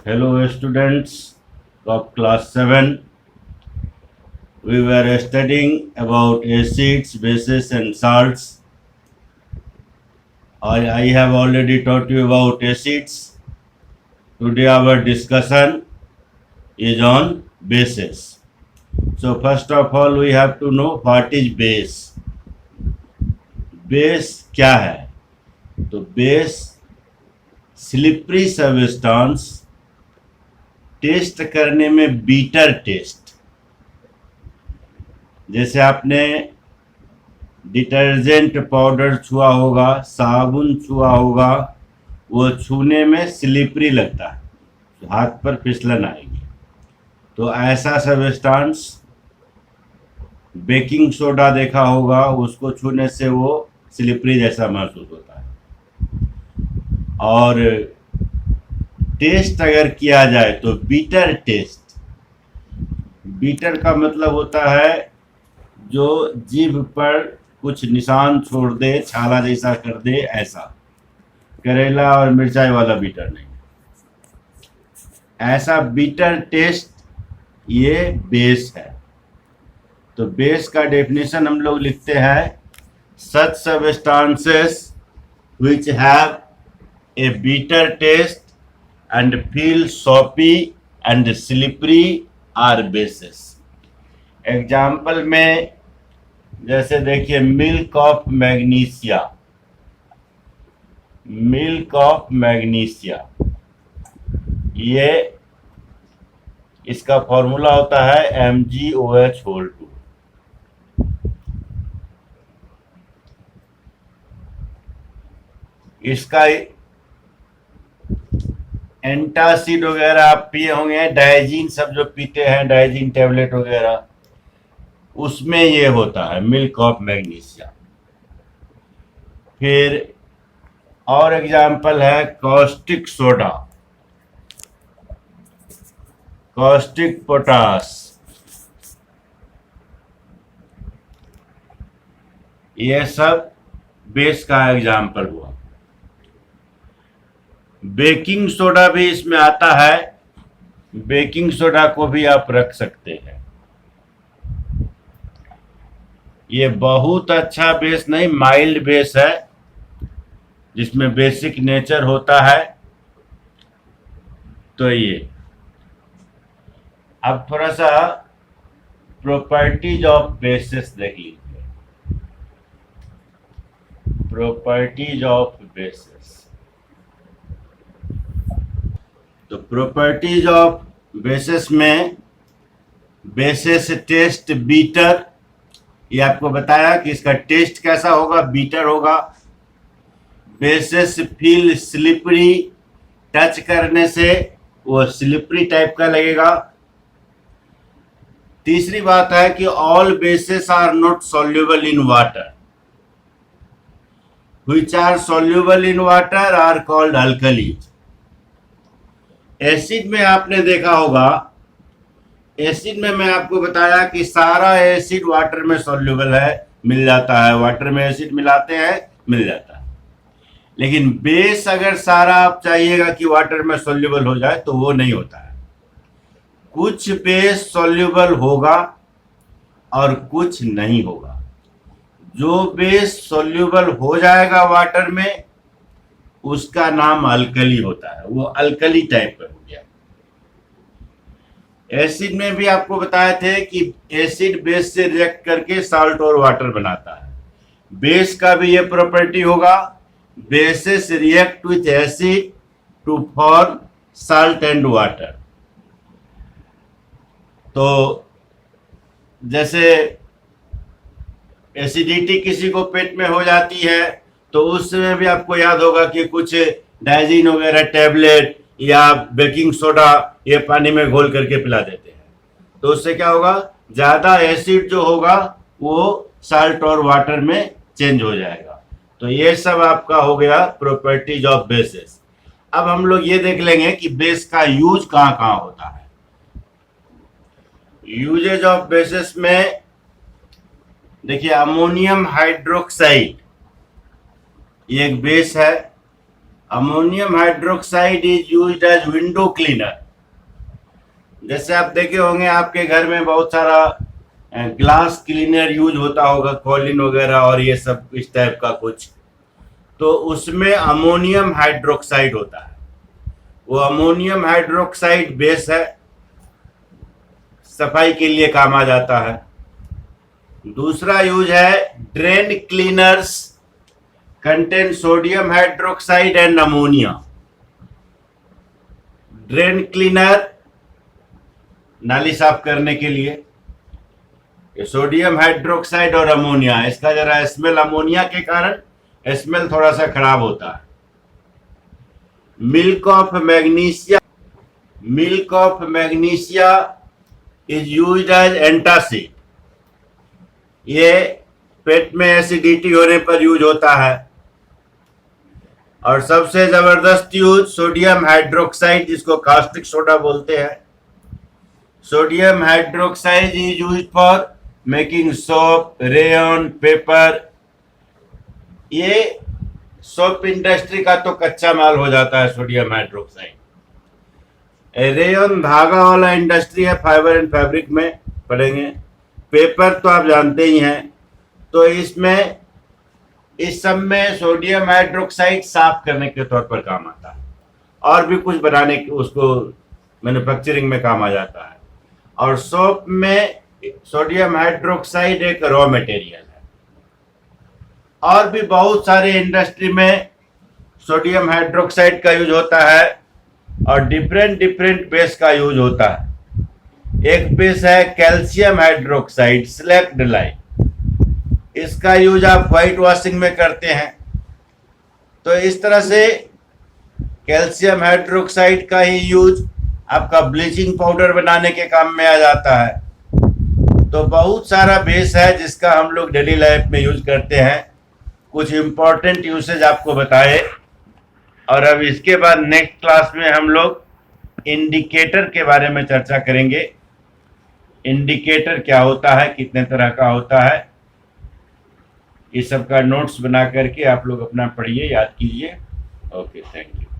Hello students of class 7. We were studying about acids, bases and salts. I have already taught you about acids. Today our discussion is on bases. So first of all we have to know what is base. Base क्या है? तो base slippery substance test करने में beater test. जैसे आपने detergent powder छुआ होगा, साबुन छुआ होगा, वो छूने में स्लिपरी लगता है, हाथ पर फिसलन आएगी। तो ऐसा सबस्टांस बेकिंग सोडा देखा होगा, उसको छूने से वो स्लिपरी जैसा महसूस होता है। और टेस्ट अगर किया जाए तो बीटर टेस्ट। बीटर का मतलब होता है जो जीभ पर कुछ निशान छोड़ दे, छाला जैसा कर दे, ऐसा। करेला और मिर्चाई वाला बीटर नहीं, ऐसा बीटर टेस्ट ये बेस है। तो बेस का डेफिनेशन हम लोग लिखते हैं, such substances which have a bitter taste and feel soapy and slippery are bases। Example में जैसे देखिए milk of magnesia, milk of magnesia, ये इसका फॉर्मूला होता है MgOH2। इसका एंटासिड वगैरह आप पिए होंगे, डाइजीन सब जो पीते हैं, डाइजीन टेबलेट वगैरह, उसमें ये होता है मिल्क ऑफ मैग्नीशिया। फिर और एग्जाम्पल है कॉस्टिक सोडा, कॉस्टिक पोटास, ये सब बेस का एग्जाम्पल हुआ। बेकिंग सोडा भी इसमें आता है, बेकिंग सोडा को भी आप रख सकते हैं। ये बहुत अच्छा बेस नहीं, माइल्ड बेस है, जिसमें बेसिक नेचर होता है। तो ये अब थोड़ा सा प्रॉपर्टीज ऑफ बेसिस देख लीजिए। प्रॉपर्टीज ऑफ बेसिस, तो प्रॉपर्टीज ऑफ बेसिस में बेसिस टेस्ट बीटर, ये आपको बताया कि इसका टेस्ट कैसा होगा, बीटर होगा। बेसिस फील स्लिपरी, टच करने से वो स्लिपरी टाइप का लगेगा। तीसरी बात है कि all bases are not soluble in water, which are soluble in water are called alkalis. Acid में आपने देखा होगा, एसिड में मैं आपको बताया कि सारा एसिड वाटर में सॉल्युबल है, मिल जाता है, वाटर में एसिड मिलाते हैं मिल जाता है। लेकिन बेस अगर सारा आप चाहिएगा कि वाटर में सॉल्युबल हो जाए तो वो नहीं होता है। कुछ बेस सॉल्युबल होगा और कुछ नहीं होगा। जो बेस सॉल्युबल हो जाएगा वाटर में, उसका नाम अल्कली होता है, वो अल्कली टाइप का हो गया। एसिड में भी आपको बताए थे कि एसिड बेस से रिएक्ट करके साल्ट और वाटर बनाता है। बेस का भी ये प्रॉपर्टी होगा, bases react with acid to form salt and water. तो जैसे एसिडिटी किसी को पेट में हो जाती है, तो उस समय भी आपको याद होगा कि कुछ डाइजीन वगैरह टेबलेट या बेकिंग सोडा ये पानी में घोल करके पिला देते हैं। तो उससे क्या होगा, ज़्यादा एसिड जो होगा वो साल्ट और वाटर में चेंज हो जाएगा। तो ये सब आपका हो गया प्रॉपर्टीज ऑफ बेसिस। अब हम लोग ये देख लेंगे कि बेस का यूज कहाँ कहाँ होता है। यूजेज ऑफ बेसिस में देखिए, अमोनियम हाइड्रोक्साइड ये एक बेस है। Ammonium hydroxide is used as window cleaner. जैसे आप देखे होंगे आपके घर में बहुत सारा ग्लास क्लीनर यूज होता होगा, कॉलिन वगैरह और ये सब इस टाइप का कुछ, तो उसमें अमोनियम हाइड्रोक्साइड होता है। वो अमोनियम हाइड्रोक्साइड बेस है, सफाई के लिए काम आ जाता है। दूसरा यूज है drain cleaners contain sodium hydroxide and ammonia. Drain cleaner नाली साफ करने के लिए सोडियम हाइड्रोक्साइड और अमोनिया, इसका जरा स्मेल अमोनिया के कारण स्मेल थोड़ा सा खराब होता है। Milk of magnesia is used as antacid. ये पेट में एसिडिटी होने पर यूज होता है। और सबसे जबरदस्त यूज सोडियम हाइड्रोक्साइड, जिसको कास्टिक सोडा बोलते हैं। Sodium hydroxide is used for making soap, rayon, paper. ये सोप इंडस्ट्री का तो कच्चा माल हो जाता है सोडियम हाइड्रोक्साइड। रेयन धागा वाला इंडस्ट्री है, फाइबर एंड फैब्रिक में पढ़ेंगे। पेपर तो आप जानते ही हैं। तो इसमें इस सब में सोडियम हाइड्रोक्साइड साफ करने के तौर पर काम आता है, और भी कुछ बनाने के उसको मैन्युफैक्चरिंग में काम आ जाता है। और सोप में सोडियम हाइड्रोक्साइड एक रॉ मटेरियल है। और भी बहुत सारे इंडस्ट्री में सोडियम हाइड्रोक्साइड का यूज होता है और डिफरेंट बेस का यूज होता है। एक बेस है कैल्शियम हाइड्रोक्साइड स्लैक्ड लाइट। इसका यूज आप व्हाइट वॉशिंग में करते हैं। तो इस तरह से कैल्शियम हाइड्रोक्साइड का ही यूज आपका ब्लीचिंग पाउडर बनाने के काम में आ जाता है। तो बहुत सारा बेस है जिसका हम लोग डेली लाइफ में यूज करते हैं। कुछ इंपॉर्टेंट यूसेज आपको बताए, और अब इसके बाद नेक्स्ट क्लास में हम लोग इंडिकेटर के बारे में चर्चा करेंगे। इंडिकेटर क्या होता है, कितने तरह का होता है, इस सब का नोट्स बना करके आप लोग अपना पढ़िए, याद कीजिए। Okay, thank you.